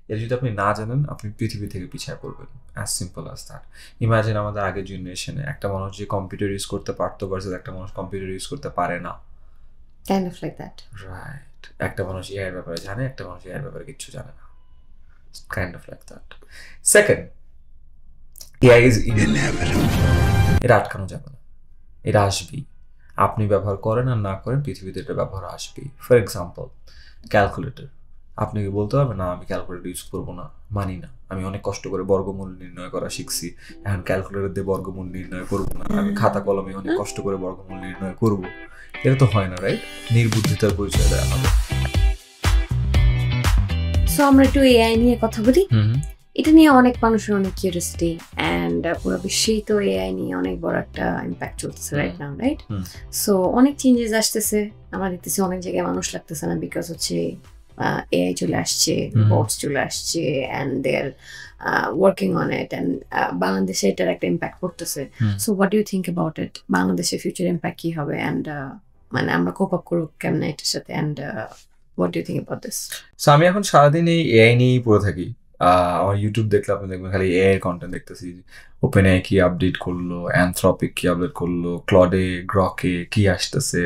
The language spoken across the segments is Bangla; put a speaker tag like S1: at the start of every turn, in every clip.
S1: এটা যদি আপনি না জানেন আপনি পৃথিবী থেকে পিছিয়ে পড়বেন। As simple as that. Imagine আমাদের আগের জেনারেশনে একটা মানুষ যে কম্পিউটার ইউজ করতে পারতো ভার্সেস একটা মানুষ কম্পিউটার ইউজ করতে পারে না।
S2: Kind of like that.
S1: Right. একটা মানুষ এআই এর ব্যাপারে জানে, একটা মানুষ এআই এর ব্যাপারে কিচ্ছু জানে না। Kind of like that. Second, AI is inevitable. এটা আটকানো যাবে না, এটা আসবেই। আপনি ব্যবহার করেন আর না করেন পৃথিবীতে এটা ব্যবহার আসবেই। For example, calculator. আপনি কি বলতে পারবেন না আমি ক্যালকুলেটর ইউজ করবো না? মানি না। আমি অনেক কষ্ট করে বর্গমূল নির্ণয় করা শিখছি, এখন ক্যালকুলেটর দিয়ে বর্গমূল নির্ণয় করবো না। আমি খাতা কলমে অনেক কষ্ট করে বর্গমূল নির্ণয় করবো। এটা তো হয় না, রাইট? নির্বুদ্ধিতার পরিচয় দেওয়া হবে।
S2: সো আমরা একটু এআই নিয়ে কথা বলি। এটা নিয়ে অনেক মানুষের অনেক কিউরিয়াসিটি, অ্যান্ড পুরো বিশ্বেই তো এআই নিয়ে অনেক বড় একটা ইম্প্যাক্ট চলতেছে রাইট নাও, রাইট? সো অনেক চেঞ্জেস আসতেছে, আমরা দেখতেছি অনেক জায়গায় মানুষ লাগতেছে না, বিকজ হচ্ছে এআই চলে আসছে, বটস চলে আসছে, and they are working on it, and বাংলাদেশে এটার একটা ইম্প্যাক্ট পড়তেছে। So what do you think about it? বাংলাদেশের ফিউচার ইম্প্যাক্ট কি হবে, অ্যান্ড মানে আমরা কোপ আপ করব কেমনে এটার সাথে, and what do you think about this?
S1: So আমি এখন সারাদিন এই এআই নিয়েই পড়ে থাকি। আমার ইউটিউব দেখলে আপনি দেখবেন খালি এআই এর কন্টেন্ট দেখতেছি। ওপেন এআই কি আপডেট করলো, অ্যানথ্রপিক কি আপডেট করলো, ক্লডে গ্রকে কি আসতেছে,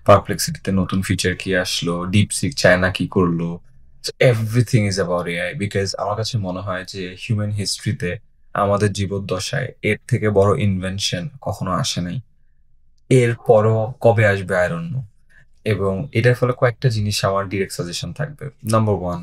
S1: পারপ্লেক্সিটিতে নতুন ফিচার কি আসলো, ডিপসিক চায়না কি করলো। Everything is about AI, because আমার কাছে মনে হয় যে হিউম্যান হিস্ট্রিতে আমাদের জীবদ্দশায় এর থেকে বড় ইনভেনশন কখনো আসে নাই। এর পরও কবে আসবে আই ডোন্ট নো। এবং এটার ফলে কয়েকটা জিনিস আমার ডিরেক্ট সাজেশন থাকবে। নাম্বার ওয়ান,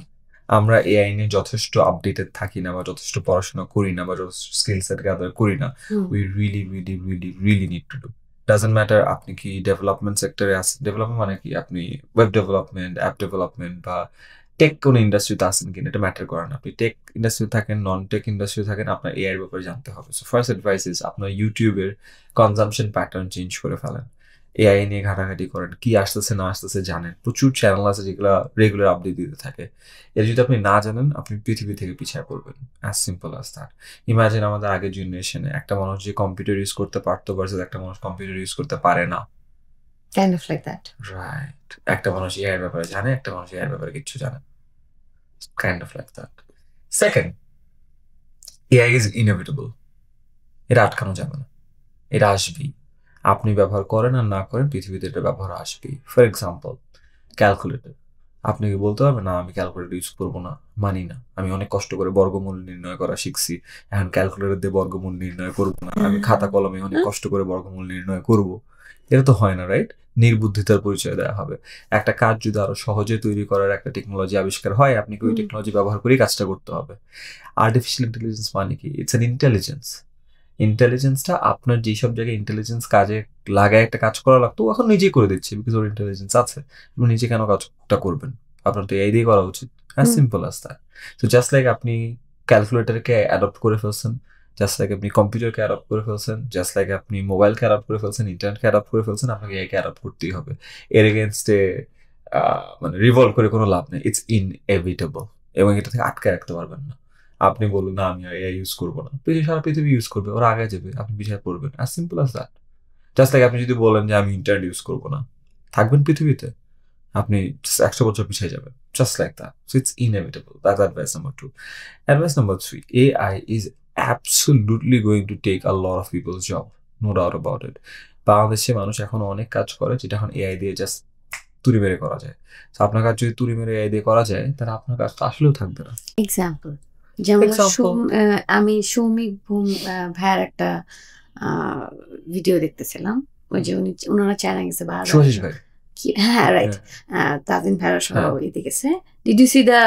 S1: আমরা এআই নিয়ে যথেষ্ট আপডেটেড থাকি না, বা যথেষ্ট পড়াশোনা করি না, বা যথেষ্ট স্কিল সেট গ্যাদার করি না। We really really really really need to do. Doesn't matter আপনি কি ডেভেলপমেন্ট সেক্টরে আছেন, ডেভেলপমেন্ট মানে কি, আপনি ওয়েব ডেভেলপমেন্ট, অ্যাপ ডেভেলপমেন্ট বা টেক কোনো ইন্ডাস্ট্রিতে আছেন কিনা, এটা ম্যাটার করে না। আপনি টেক ইন্ডাস্ট্রি থাকেন, নন টেক ইন্ডাস্ট্রি থাকেন, আপনার এআই এর ব্যাপারে জানতে হবে। সো ফার্স্ট অ্যাডভাইস ইজ আপনার ইউটিউবের কনজাম্পশন প্যাটার্ন চেঞ্জ করে ফেলেন। এআই নিয়ে ঘাটাঘাটি করেন, কি আসতেছে না আসতেছে জানেন। প্রচুর চ্যানেল আছে যেগুলো রেগুলার আপডেট দিতে থাকে। এটা যদি আপনি না জানেন আপনি পৃথিবী থেকে পিছিয়ে পড়বেন। As simple as that. Imagine আমাদের আগের জেনারেশনে একটা মানুষ যে কম্পিউটার ইউজ করতে পারতো ভার্সেস একটা মানুষ কম্পিউটার ইউজ করতে পারে না।
S2: Kind of like that.
S1: Right. একটা মানুষ এআই এর ব্যাপারে জানে, একটা মানুষ এআই এর ব্যাপারে কিচ্ছু জানে না। Kind of like that. Second, AI is inevitable. এটা আটকানো যাবে না, এটা আসবেই। আপনি ব্যবহার করেন আর না করেন পৃথিবীতে এটা ব্যবহার আসবেই। For example, calculator. আপনি কি বলতে পারবেন না আমি ক্যালকুলেটর ইউজ করবো না? মানি না। আমি অনেক কষ্ট করে বর্গমূল নির্ণয় করা শিখছি, এখন ক্যালকুলেটর দিয়ে বর্গমূল নির্ণয় করবো না। আমি খাতা কলমে অনেক কষ্ট করে বর্গমূল নির্ণয় করবো। এটা তো হয় না, রাইট? নির্বুদ্ধিতার পরিচয় দেওয়া হবে। একটা কাজ যদি আরো সহজে তৈরি করার একটা টেকনোলজি আবিষ্কার হয়, আপনি ওই টেকনোলজি ব্যবহার করেই কাজটা করতে হবে। আর্টিফিশিয়াল ইন্টেলিজেন্স মানে কি? It's an intelligence. ইন্টেলিজেন্সটা আপনার যেসব জায়গায় ইন্টেলিজেন্স কাজে লাগায় একটা কাজ করা লাগতো, এখন নিজেই করে দিচ্ছে, বিকজ ওর ইন্টেলিজেন্স আছে। আপনি নিজে কেন কাজটা করবেন? আপনার তো এই দিয়ে করা উচিত। As simple as that. তো জাস্ট লাইক আপনি ক্যালকুলেটরকে অ্যাডপ্ট করে ফেলছেন, জাস্ট লাইক আপনি কম্পিউটারকে অ্যাডপ্ট করে ফেলছেন, জাস্ট লাইক আপনি মোবাইলকে অ্যাডপ্ট করে ফেলছেন, ইন্টারনেটকে অ্যাডপ্ট করে ফেলছেন, আপনাকে একে অ্যাডপ্ট করতেই হবে। এর এগেনস্টে মানে রিভলভ করে কোনো লাভ নেই। ইটস ইনএভিটেবল, এবং এটা থেকে আটকে রাখতে পারবেন না। আপনি বলুন না আমি এআই ইউজ করবো না, সারা পৃথিবী ইউজ করবে, ওরা আগে যাবে, আপনি পিছিয়ে পড়বেন। As simple as that. Just like আপনি যদি বলেন যে আমি ইন্টারনেট ইউজ করবো না, থাকবেন পৃথিবীতে, আপনি 100 বছর পিছিয়ে যাবেন। Just like that. So it's inevitable. That's advice number 2. Advice number 3, AI is absolutely going to take a lot of people's job, no doubt about it. বাংলাদেশে মানুষ এখন অনেক কাজ করে যেটা এখন এআই দিয়ে জাস্ট তুড়ি মেরে করা যায়। আপনার কাজ যদি তুড়ি মেরে এআই দিয়ে করা যায়, তাহলে আপনার কাজ তো আসলেও থাকবে না।
S2: এক্সাম্পল যেমন আমি সৌমিক ভাইয়ার একটা ভিডিও দেখতেছিলাম, ওই যে ওনারা চায়না গেছে বা
S1: সুভাষিস ভাই,
S2: হ্যাঁ রাইট, তাজিন ভাইয়ার সহ ইতে গেছে। ডিড ইউ সি দা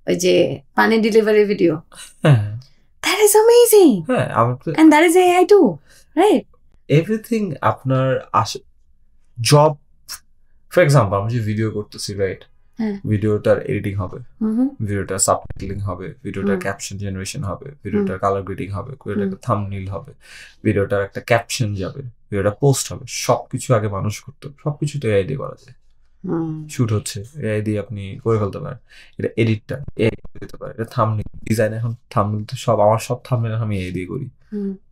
S2: ওই যে পানি delivery video? That is amazing, and that is AI too, right?
S1: Everything আপনার জব। ফর এক্সাম্পল আমি যে ভিডিও করতেছি, রাইট, ভিডিওটার এডিটিং হবে, ভিডিওটার সাবটাইটেলিং হবে, ভিডিওটার ক্যাপশন জেনারেশন হবে, ভিডিওটার কালার গ্রেডিং হবে, ভিডিওটার থাম্বনেইল হবে, ভিডিওটার একটা ক্যাপশন যাবে, ভিডিওটা পোস্ট হবে, সবকিছু আগে মানুষ করতো। সবকিছু তো এআই দিয়ে করা যায়। শুট হচ্ছে এআই দিয়ে, আপনি করে ফেলতে পারেন। এটা এডিটটা এআই করে দিতে পারে। এটা থাম্বনেইল ডিজাইন, এখন থাম্বনেইল তো সব আমার সব থাম্বনেইল আমি এআই দিয়ে করি।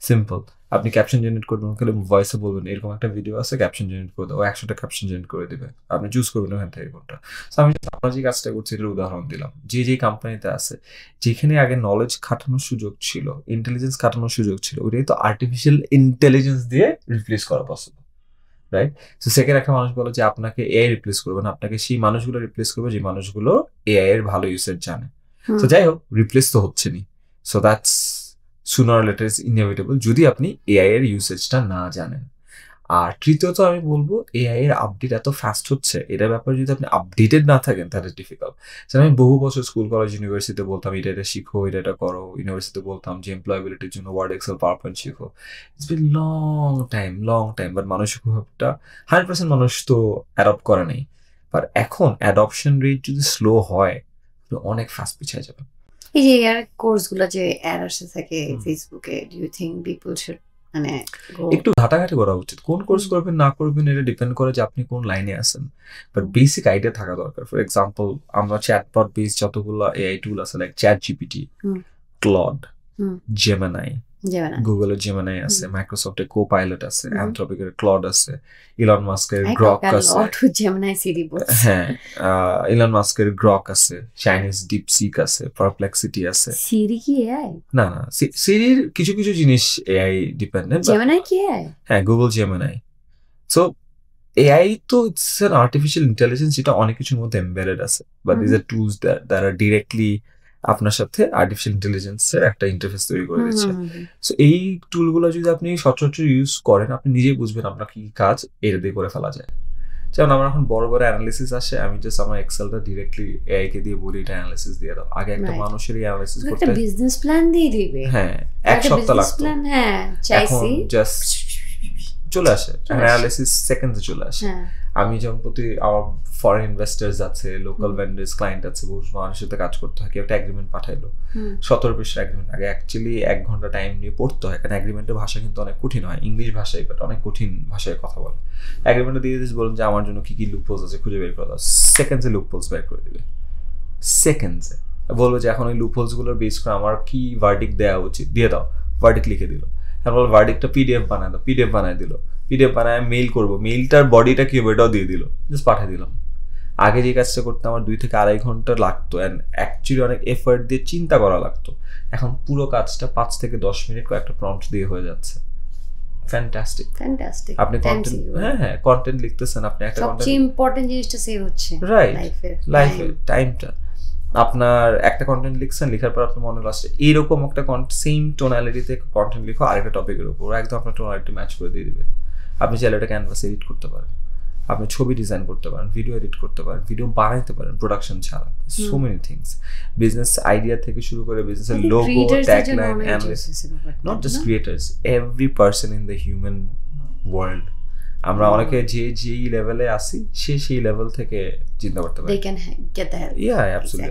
S1: সিম্পল। আপনি ক্যাপশন জেনারেট করবেন, ওখানে ভয়েসে বলবেন এরকম একটা ভিডিও আছে, ক্যাপশন জেনারেট করে দাও, 100টা ক্যাপশন জেনারেট করে দিবে, আপনি চুজ করবেন ওখান থেকে কোনটা। সো আমি আমরা যে কাজটা করছি এটার উদাহরণ দিলাম। যে কোম্পানিতে আছে, যেখানে আগে নলেজ খাটানোর সুযোগ ছিল, ইন্টেলিজেন্স খাটানোর সুযোগ ছিল, ওটাই তো আর্টিফিশিয়াল ইন্টেলিজেন্স দিয়ে রিপ্লেস করা পসিবল, রাইট? সো সেকেন্ড একটা মানুষ বলে যে আপনাকে এআই রিপ্লেস করবে না, আপনাকে সেই মানুষগুলো রিপ্লেস করবে যে মানুষগুলো এআই এর ভালো ইউসেজ জানে। তো যাই হোক, রিপ্লেস তো হচ্ছে নি, so that's sooner later is inevitable যদি আপনি এআই এর ইউসেজটা না জানেন। আর তৃতীয়ত আমি বলবো এআই এর আপডেট এত ফাস্ট হচ্ছে, এটার ব্যাপারে যদি আপনি আপডেটেড না থাকেন তাহলে ডিফিকাল্ট। যেমন আমি বহু বছর স্কুল কলেজ ইউনিভার্সিটিতে বলতাম এটা শিখো, এটা করো, ইউনিভার্সিটিতে বলতাম যে এমপ্লয়াবিলিটির জন্য ওয়ার্ড এক্সেল পাওয়ার পয়েন্ট শিখো। It's been long time, but মানুষের খুবটা 100% মানুষ তো অ্যাডপ্ট করে নেই। বাট এখন অ্যাডপশন রেট যদি স্লো হয় অনেক ফাস্ট পিছিয়ে যাবে।
S2: এই যে এআই কোর্সগুলো যে অ্যাড আসতে থাকে ফেসবুকে, do you think people should মানে
S1: একটু ঘাটাঘাটি করা উচিত? কোন কোর্স করবেন না করবেন এটা ডিপেন্ড করে যে আপনি কোন লাইনে আছেন, বাট বেসিক আইডিয়া থাকা দরকার। ফর এক্সাম্পল, আমরা চ্যাটবট বেস যতগুলো এআই টুল আছে, like ChatGPT, Claude, Gemini, গুগলের জেমিনাই আছে, মাইক্রোসফটের কোপাইলট আছে, অ্যানথ্রপিকের ক্লড আছে, ইলন মাস্কের গ্রক আছে, হ্যাঁ ইলন মাস্কের গ্রক আছে, চাইনিজ ডিপসিক আছে, পারপ্লেক্সিটি আছে।
S2: সিরি কি এআই?
S1: না, সিরির কিছু কিছু জিনিস এআই ডিপেন্ডেন্ট।
S2: জেমিনাই কি এআই?
S1: হ্যাঁ, গুগল জেমিনাই। সো এআই তো ইটস অ্যান আর্টিফিশিয়াল ইন্টেলিজেন্স, যেটা অনেক কিছুর মধ্যে এমবেডেড আছে, but this are tools that are directly আপনার সাথে আর্টিফিশিয়াল ইন্টেলিজেন্সের একটা ইন্টারফেস তৈরি করে দিচ্ছে। সো এই টুলগুলো যদি আপনি সচরাচর ইউজ করেন, আপনি নিজেই বুঝবেন আপনার কি কাজ এটা দিয়ে করে ফেলা যায়। যেমন আমার এখন বড় বড় অ্যানালিসিস আসে, আমি জাস্ট আমার এক্সেলটা ডিরেক্টলি এআই কে দিয়ে বলি এটা অ্যানালিসিস দিয়ে দাও। আগে একটা মানুষের অ্যানালিসিস করতে
S2: একটা বিজনেস প্ল্যান দিয়ে দিবে,
S1: হ্যাঁ 1 সপ্তাহ লাগতো,
S2: হ্যাঁ চাইছি
S1: জাস্ট চলে আসে, অ্যানালিসিস সেকেন্ডে চলে আসে। আমি যেমন প্রতি আমার ফরেন ইনভেস্টার্স আছে, লোকাল ভেন্ডার্স ক্লায়েন্ট আছে, বহু মানুষের সাথে কাজ করতে হয়, কেউ একটা এগ্রিমেন্ট পাঠাইলো, 17 পৃষ্ঠার এগ্রিমেন্ট, আগে অ্যাকচুয়ালি 1 ঘন্টা টাইম নিয়ে পড়তে হয়, কারণ এগ্রিমেন্টের ভাষা কিন্তু অনেক কঠিন হয়, ইংলিশ ভাষায়, বাট অনেক কঠিন ভাষায় কথা বলে। এগ্রিমেন্টে দিয়ে দিস, বলুন যে আমার জন্য কি কি লুপহোলস আছে খুঁজে বের করে দাও, সেকেন্ডসে লুপহোলস বের করে দিবে, সেকেন্ডসে বলবো যে এখন ওই লুপহোলস গুলোর বেস করে আমার কি ভার্ডিক্ট দেওয়া উচিত, দিয়ে দাও, ভার্ডিক্ট লিখে দিল। তারপর ভার্ডিক্টটা পিডিএফ বানায় দাও, পিডিএফ বানায় দিল, পিডিএফ বানায় মেইল করবো, মেইলটার বডিটা কি হবে এটাও দিয়ে দিল, জাস্ট পাঠিয়ে দিলাম। আগে যে কাজটা করতে আমার 2 থেকে 2.5 ঘন্টা লাগতো, অ্যান্ড অ্যাকচুয়ালি অনেক এফোর্ট দিয়ে চিন্তা করা লাগতো, এখন পুরো কাজটা 5 থেকে 10 মিনিট একটা প্রম্পট দিয়ে হয়ে যাচ্ছে। ফ্যান্টাস্টিক। আপনি কন্টেন্ট, হ্যাঁ কন্টেন্ট লিখতেছেন, আপনি একটা
S2: সবচেয়ে ইম্পর্টেন্ট জিনিসটা সেভ হচ্ছে,
S1: রাইট, লাইফে টাইমটা। আপনার একটা কন্টেন্ট লিখছেন, লেখার পর আপনার মনে লাস্টে এইরকম একটা সেম টোনালিটিতে কন্টেন্ট লিখো আরেকটা টপিকের উপর, একদম আপনার টোনালিটি ম্যাচ করে দিয়ে দিবে। আপনি চাইলে ওটা ক্যানভাস এডিট করতে পারেন, আপনি ছবি ডিজাইন করতে পারেন, ভিডিও এডিট করতে পারেন, ভিডিও বানাইতে পারেন প্রোডাকশন ছাড়া, so many things. Business idea থেকে শুরু করে বিজনেসের logo, tagline, analysis, not just creators, every person in the human world. আমরা অনেকে যেই লেভেলে আসি সেই লেভেল থেকে চিন্তা করতে পারি।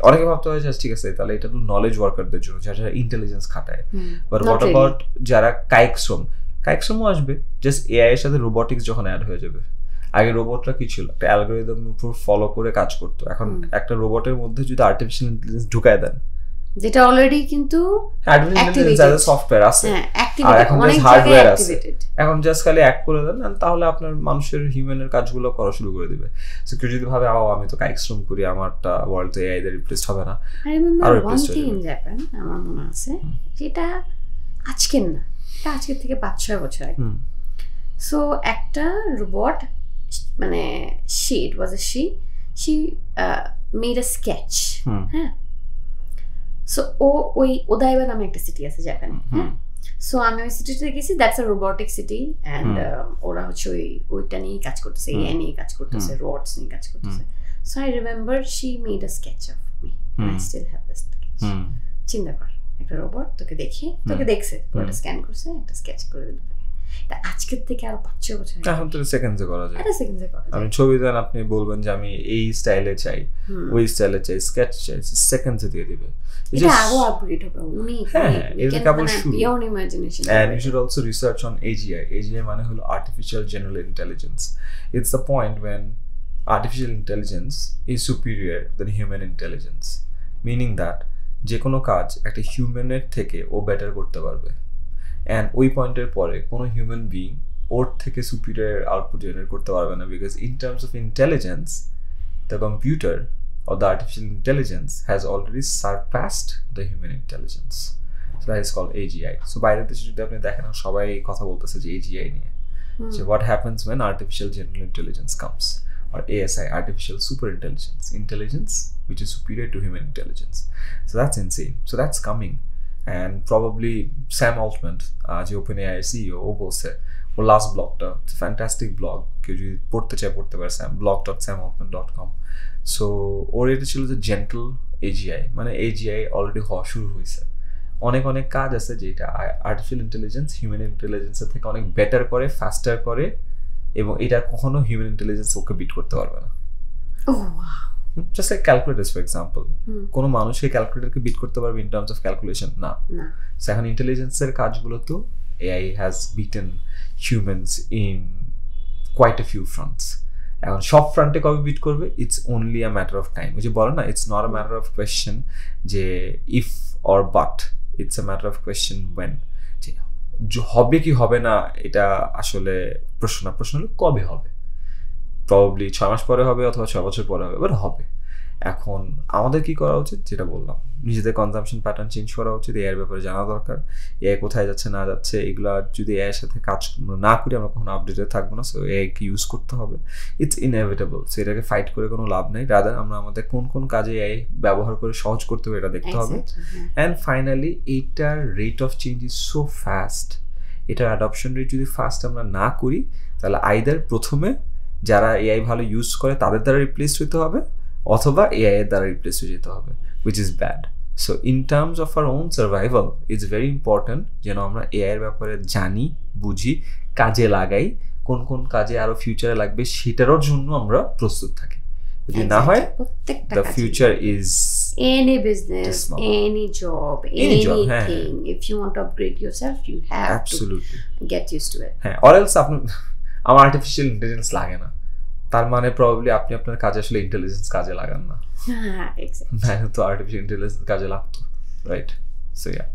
S1: অনেকে ভাবতে হয় ঠিক আছে তাহলে এটা তো নলেজ ওয়ার্কারদের জন্য, যারা ইন্টেলিজেন্স খাটায়, বাট হোয়াট অ্যাবাউট যারা কায়িকশ্রমও আসবে, জাস্ট এআই এর সাথে রোবোটিক্স যখন অ্যাড হয়ে যাবে। আগে রোবটরা কি ছিল, একটা অ্যালগরিদম উপর ফলো করে কাজ করতো, এখন একটা রোবটের মধ্যে যদি আর্টিফিশিয়াল ইন্টেলিজেন্স ঢুকায় দেন,
S2: যেটা অলরেডি কিন্তু
S1: সফটওয়্যার আছে আর এখন হার্ডওয়্যার আছে, এখন জাস্ট খালি অ্যাড করে দেন, তাহলে আপনার মানুষের হিউম্যানের কাজগুলো করা শুরু করে দিবে। সো কেউ যদি ভাবে আমি তো কায়িকশ্রম করি, আমারটা ওয়ার্ল্ড তো এআই দিয়ে রিপ্লেস হবে না,
S2: আর রিপ্লেস হয়ে যাবে। আমার মনে আছে যেটা আজকের না, এটা আজকের থেকে 5-6 বছর আগে। সো একটা রোবট, মানে she made a sketch, হ্যাঁ। সো ওই ওদাইবা নামে একটা সিটি আছে জাপানে, হ্যাঁ। সো আমি ওই সিটিতে গেছি, that's a robotic city, and ওরা হচ্ছে ওইটা নিয়ে কাজ করতেছে, এআই নিয়ে কাজ করতেছে, রোবটস নিয়ে কাজ করতেছে। So I remember she made a sketch of me, I still have the sketch. চিন্তা কর, একটা রোবট তোকে দেখছে, ওটা স্ক্যান করছে, একটা স্কেচ করে দিল। আজকের থেকে আরো 5-6 বছর
S1: এখন তো সেকেন্ডে করা যায়, আপনি ছবি দেন, আপনি বলবেন যে আমি এই স্টাইলে চাই, ওই স্টাইলে চাই, স্কেচ চাই, সেকেন্ডে দিয়ে দিবে।
S2: এটা আরো আপগ্রেড হবে,
S1: এটা কেবল শুরু। And you should also research on AGI. AGI মানে হলো Artificial General Intelligence. It's the point when artificial intelligence is superior than human intelligence, meaning that যে কোনো কাজ একটা হিউম্যানের থেকে ও বেটার করতে পারবে। অ্যান্ড ওই পয়েন্টের পরে কোনো হিউম্যান বিইং ওর থেকে সুপিরিয়র আউটপুট জেনারেট করতে পারবে না, because in terms of intelligence the computer or the artificial intelligence has already surpassed the human intelligence. So that is called AGI. So বাইরের দেশে যদি আপনি দেখেন সবাই কথা বলতেছে যে AGI নিয়ে, so what happens when artificial general intelligence comes, or ASI, artificial super intelligence which is superior to human intelligence. So that's insane. So that's coming, and probably Sam Altman, যে OpenAI CEO, ও বলছে ওর লাস্ট ব্লগটা, it's a fantastic blog, কেউ যদি পড়তে চায় পড়তে পারে, blog.samaltman.com. সো ওর এটা ছিল যে জেন্টল এজিআই, মানে এজিআই অলরেডি হওয়া শুরু হয়েছে। অনেক অনেক কাজ আছে যেটা আর্টিফিশিয়াল ইন্টেলিজেন্স হিউম্যান ইন্টেলিজেন্সের থেকে অনেক বেটার করে, ফাস্টার করে, এবং এটা কখনো হিউম্যান ইন্টেলিজেন্স ওকে বিট করতে পারবে না। Just like calculators for example, কোনো মানুষকে ক্যালকুলেটরকে বিট করতে পারবে ইন টার্মস অফ ক্যালকুলেশন? না। সো এখন ইন্টেলিজেন্সের কাজগুলো তো AI has beaten humans in quite a few fronts. এখন সব ফ্রন্টে কবে বিট করবে, it's only a matter of time. ওই যে বলে না, it's not a matter of question যে if or but, it's a matter of question when. যে হবে কি হবে না এটা আসলে প্রশ্ন না, প্রশ্ন হলো কবে হবে। প্রবাবলি 6 মাস পরে হবে অথবা 6 বছর পরে হবে, বাট হবে। এখন আমাদের কি করা উচিত, যেটা বললাম, নিজেদের কনজাম্পশন প্যাটার্ন চেঞ্জ করা উচিত, এআইয়ের ব্যাপারে জানা দরকার, এআই কোথায় যাচ্ছে না যাচ্ছে এগুলো যদি এআইয়ের সাথে কাজ না করি আমরা কখনো আপডেটেড থাকবো না। সো এআইকে ইউজ করতে হবে, ইটস ইনএভিটেবল। সো এটাকে ফাইট করে কোনো লাভ নেই, রাদার আমরা আমাদের কোন কোন কাজে এআই ব্যবহার করে সহজ করতে হবে এটা দেখতে হবে। অ্যান্ড ফাইনালি এইটার rate of change is so fast, এটার অ্যাডপশন রেট যদি ফাস্ট আমরা না করি তাহলে আইদার প্রথমে যারা এআই ভালো ইউজ করে তাদের দ্বারা রিপ্লেস হতে হবে, অথবা এআই এর দ্বারা রিপ্লেস হয়ে যেতে হবে, which is bad. So in terms of our own survival, it's very important যেন আমরা এআই এর ব্যাপারে জানি, বুঝি, কাজে লাগাই, কোন কোন কাজে আরো ফিউচারে লাগবে সেটারও জন্য আমরা প্রস্তুত থাকি। যদি না হয়, the future is
S2: any business, any job, anything. If you want to upgrade yourself, you have
S1: absolutely
S2: to get used to it.
S1: হ্যাঁ, or else আপনি আমার আর্টিফিশিয়াল ইন্টেলিজেন্স লাগে না, তার মানে প্রবাবলি আপনি আপনার কাজে আসলে ইন্টেলিজেন্স কাজে লাগান না।
S2: Exactly.
S1: না তো আর্টিফিশিয়াল ইন্টেলিজেন্স কাজে লাগতো, রাইট? So
S2: yeah.